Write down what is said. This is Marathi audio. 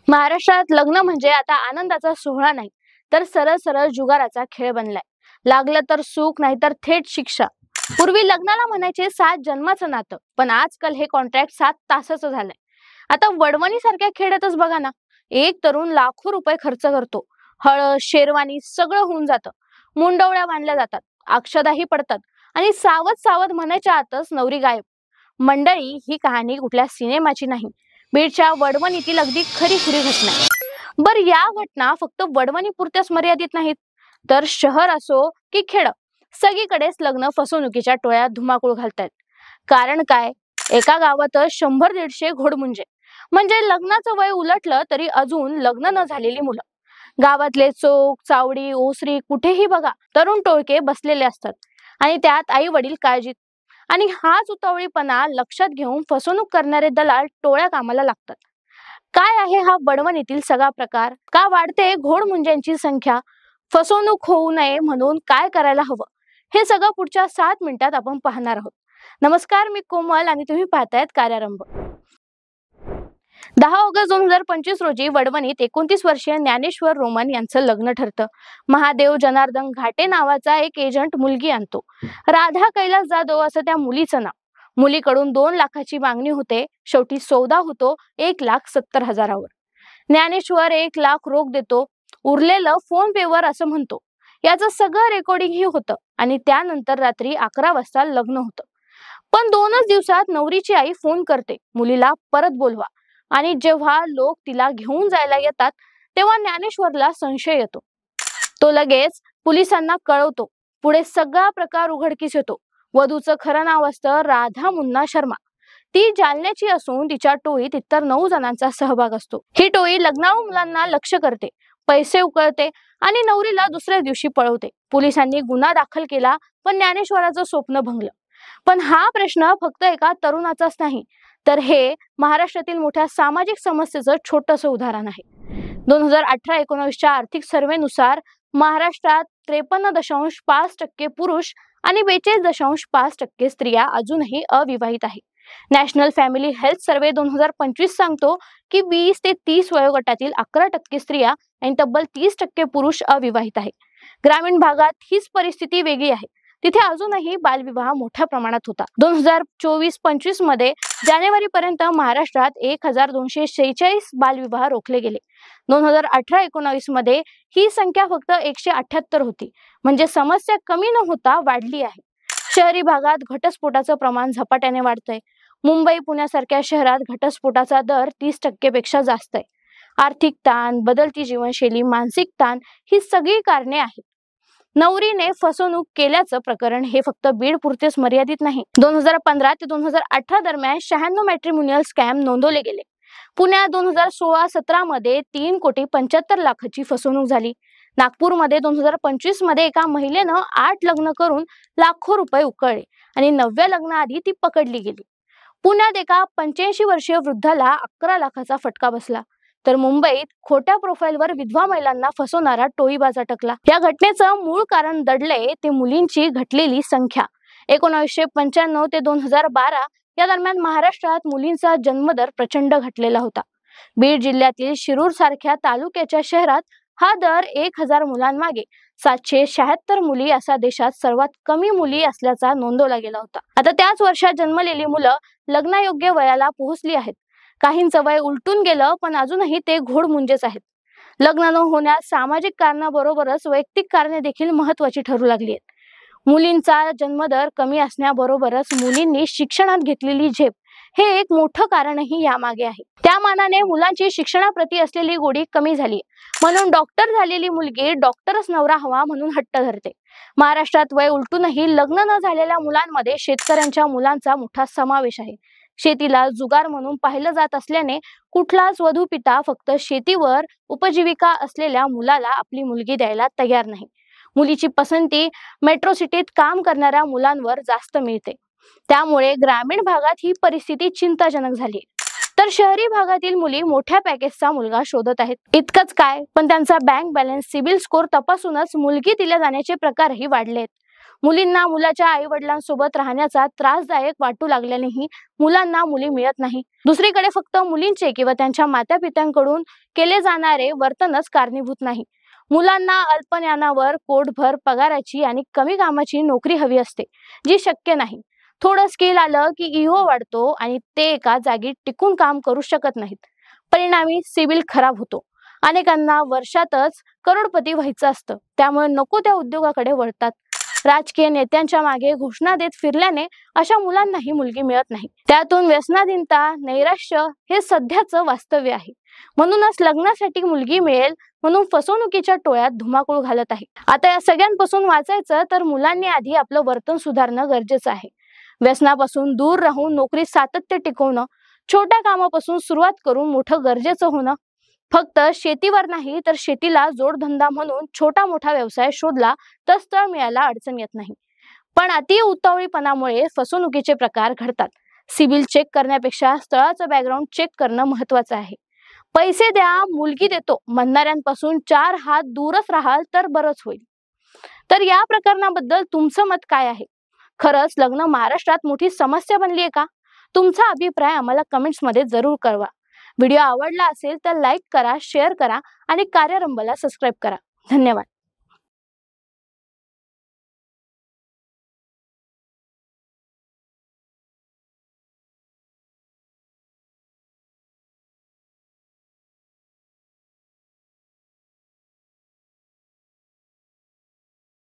महाराष्ट्रात लग्न म्हणजे आता आनंदाचा सोहळा नाही, तर सरळ सरळ जुगाराचा खेळ बनलाय. लागलं तर सुख, नाही तर थेट शिक्षा. पूर्वी लग्नाला म्हणायचे 7 जन्माचं नातं, पण आजकाल हे कॉन्ट्रॅक्ट 7 तासाचं झालंय. आता वडवणी सारख्या खेड्यातच बघा ना, एक तरुण लाखो रुपये खर्च करतो. हळद, शेरवानी सगळं होऊन जातं. मुंडवळ्या बांधल्या जातात, अक्षदाही पडतात आणि सावध सावध म्हणायच्या आतच नवरी गायब. मंडळी, ही कहाणी कुठल्या सिनेमाची नाही, बीडच्या वडवणीतील अगदी खरी खुरी घटना आहे. बर, या घटना फक्त वडवणी पुरत्याच मर्यादित नाहीत, तर शहर असो की खेड, सगळीकडेच लग्न फसवणुकीच्या टोळ्या धुमाकूळ घालतायत. कारण काय? एका गावातच 100-150 घोडमुंजे, म्हणजे लग्नाचं वय उलटलं तरी अजून लग्न न झालेली मुलं. गावातले चौक, चावडी, ओसरी कुठेही बघा तरुण टोळके बसलेले असतात आणि त्यात आई वडील काळजीत. आणि हाच उतावळीपणा लक्षात घेऊन फसवणूक करणारे दलाल टोळ्या कामाला लागतात. काय आहे हा वडवणीतील सगळा प्रकार? का वाढते घोडमुंज्यांची संख्या? फसवणूक होऊ नये म्हणून काय करायला हवं? हे सगळं पुढच्या 7 मिनिटात आपण पाहणार आहोत. नमस्कार, मी कोमल आणि तुम्ही पाहतायत कार्यारंभ. 10 ऑगस्ट 2025 रोजी वडवणीत 29 वर्षीय ज्ञानेश्वर रोमन यांचं लग्न ठरतं. महादेव जनार्दन घाटे नावाचा एक एजंट मुलगी आणतो. राधा कैलास जाधव असं त्या मुलीचं नाव. मुलीकडून 2 लाखाची मागणी होते. शेवटी सौदा होतो 1,70,000वर. ज्ञानेश्वर 1 लाख रोख देतो, उरलेलं फोन पेवर असं म्हणतो. याचं सगळं रेकॉर्डिंगही होतं आणि त्यानंतर रात्री 11 वाजता लग्न होतं. पण 2च दिवसात नवरीची आई फोन करते, मुलीला परत बोलवा. आणि जेव्हा लोक तिला घेऊन जायला येतात तेव्हा ज्ञानेश्वरला संशय येतो. तो लगेच पोलिसांना कळवतो. पुढे सगळा प्रकार उघडकीस येतो. वधूचं खरं नाव असतं राधा मुन्ना शर्मा. ती जालन्याची असून तिच्या टोळीत इतर 9 जणांचा सहभाग असतो. ही टोळी लग्नाळू मुलांना लक्ष्य करते, पैसे उकळते आणि नवरीला दुसऱ्या दिवशी पळवते. पोलिसांनी गुन्हा दाखल केला, पण ज्ञानेश्वराचं स्वप्न भंगलं. पण हा प्रश्न फक्त एका तरुणाचाच नाही, तर हे महाराष्ट्रातील मोठ्या सामाजिक समस्येचं छोटंसं उदाहरण आहे. 2018-19च्या आर्थिक सर्व्हेनुसार महाराष्ट्रात 53.5% पुरुष आणि 42.5% स्त्रिया अजूनही अविवाहित आहेत. नॅशनल फॅमिली हेल्थ सर्व्हे 2025 सांगतो की 20 ते 30 वयोगटातील 11% स्त्रिया आणि तब्बल 30% पुरुष अविवाहित आहेत. ग्रामीण भागात हीच परिस्थिती वेगळी आहे. तिथे अजूनही बालविवाह मोठ्या प्रमाणात होता. 2024-25 मध्ये जानेवारी पर्यंत महाराष्ट्रात 1246 बालविवाह रोखले गेले. 2018-19 मध्ये ही संख्या फक्त 178 होती. म्हणजे समस्या कमी न होता वाढली आहे. शहरी भागात घटस्फोटाचं प्रमाण झपाट्याने वाढतंय. मुंबई, पुण्यासारख्या शहरात घटस्फोटाचा दर 30% पेक्षा जास्त आहे. आर्थिक ताण, बदलती जीवनशैली, मानसिक ताण ही सगळी कारणे आहेत. नवरीने फसवणूक केल्याचं प्रकरण हे फक्त बीड पुरतेच मर्यादित नाही. 2015 ते 2018 दरम्यान 96 मॅट्रिमोनियल स्कॅम नोंदवले गेले. पुण्यात 2016-17 मध्ये 3,75,00,000ची फसवणूक झाली. नागपूरमध्ये 2025 मध्ये एका महिलेनं 8 लग्न करून लाखो रुपये उकळले आणि 9व्या लग्नाआधी ती पकडली गेली. पुण्यात एका 85 वर्षीय वृद्धाला 11 लाखाचा फटका बसला. तर मुंबईत खोट्या प्रोफाईलवर विधवा महिलांना फसवणारा टोळीबाज अटकला. या घटनेचं मूळ कारण दडले ते मुलींची घटलेली संख्या. 1995 ते 2012 या दरम्यान महाराष्ट्रात मुलींचा जन्मदर प्रचंड घटलेला होता. बीड जिल्ह्यातील शिरूर सारख्या तालुक्याच्या शहरात हा दर 1000 मुलांमागे 776 मुली असा देशात सर्वात कमी मुली असल्याचा नोंदवला गेला होता. आता त्याच वर्षात जन्मलेली मुलं लग्नायोग्य वयाला पोहोचली आहेत. काहींचं वय उलटून गेलं, पण अजूनही ते घोडमुंजेच आहेत. लग्न न होण्यास सामाजिक कारणाबरोबरच वैयक्तिक कारणे देखील महत्वाची ठरू लागली आहेत. मुलींचा जन्मदर कमी असण्याबरोबरच मुलींनी शिक्षणात घेतलेली झेप हे एक मोठं कारणही यामागे आहे. त्या मानाने मुलांची शिक्षणाप्रती असलेली गोडी कमी झाली, म्हणून डॉक्टर झालेली मुलगी डॉक्टरच नवरा हवा म्हणून हट्ट धरते. महाराष्ट्रात वय उलटूनही लग्न न झालेल्या मुलांमध्ये शेतकऱ्यांच्या मुलांचा मोठा समावेश आहे. शेतीला जुगार म्हणून पाहिलं जात असल्याने कुठलाच वधू पिता फक्त शेतीवर उपजीविका असलेल्या मुलाला आपली मुलगी द्यायला तयार नाही. मुलीची पसंती मेट्रो सिटीत काम करणाऱ्या मुलांवर जास्त मिळते. त्यामुळे ग्रामीण भागात ही परिस्थिती चिंताजनक झाली. तर शहरी भागातील मुली मोठ्या पॅकेजचा मुलगा शोधत आहेत. इतकंच काय, पण त्यांचा बँक बॅलन्स, सिबिल स्कोर तपासूनच मुलगी दिल्या जाण्याचे प्रकारही वाढलेत. मुलींना मुलाच्या आई वडिलांसोबत राहण्याचा त्रासदायक वाटू लागल्यानेही मुलांना मुली मिळत नाही. दुसरीकडे फक्त मुलींचे किंवा त्यांच्या मातापित्यांकडून केले जाणारे वर्तनच कारणीभूत नाही. मुलांना अल्पज्ञानावर पोटभर पगाराची आणि कमी कामाची नोकरी हवी असते, जी शक्य नाही. थोडं स्किल आलं की इगो वाढतो आणि ते एका जागी टिकून काम करू शकत नाहीत. परिणामी सिबिल खराब होतो. अनेकांना वर्षातच करोडपती व्हायचं असतं, त्यामुळे नको त्या उद्योगाकडे वळतात. राजकीय नेत्यांच्या मागे घोषणा देत फिरल्याने अशा मुलांनाही मुलगी मिळत नाही. त्यातून व्यसनाधीनता, नैराश्य हे सध्याचं वास्तव्य आहे. म्हणूनच लग्नासाठी मुलगी मिळेल म्हणून फसवणुकीच्या टोळ्यात धुमाकूळ घालत आहे. आता या सगळ्यांपासून वाचायचं तर मुलांनी आधी आपलं वर्तन सुधारणं गरजेचं आहे. व्यसनापासून दूर राहून नोकरी सातत्य टिकवणं, छोट्या कामापासून सुरुवात करून मोठं गरजेचं होणं. फक्त शेतीवर नाही तर शेतीला जोडधंदा म्हणून छोटा मोठा व्यवसाय शोधला तर स्थळ मिळायला अडचण येत नाही. पण अति उतावळीपणामुळे फसवणुकीचे प्रकार घडतात. सिबिल चेक करण्यापेक्षा स्थळाचं बॅकग्राऊंड चेक करणं महत्वाचं आहे. पैसे द्या, मुलगी देतो म्हणणाऱ्यांपासून 4 हात दूरच राहाल तर बरंच होईल. तर या प्रकरणाबद्दल तुमचं मत काय आहे? खरंच लग्न महाराष्ट्रात मोठी समस्या बनली आहे का? तुमचा अभिप्राय आम्हाला कमेंट्स मध्ये जरूर कळवा. व्हिडिओ आवडला असेल तर लाईक करा, शेअर करा आणि कार्यरंभला सबस्क्राईब करा. धन्यवाद.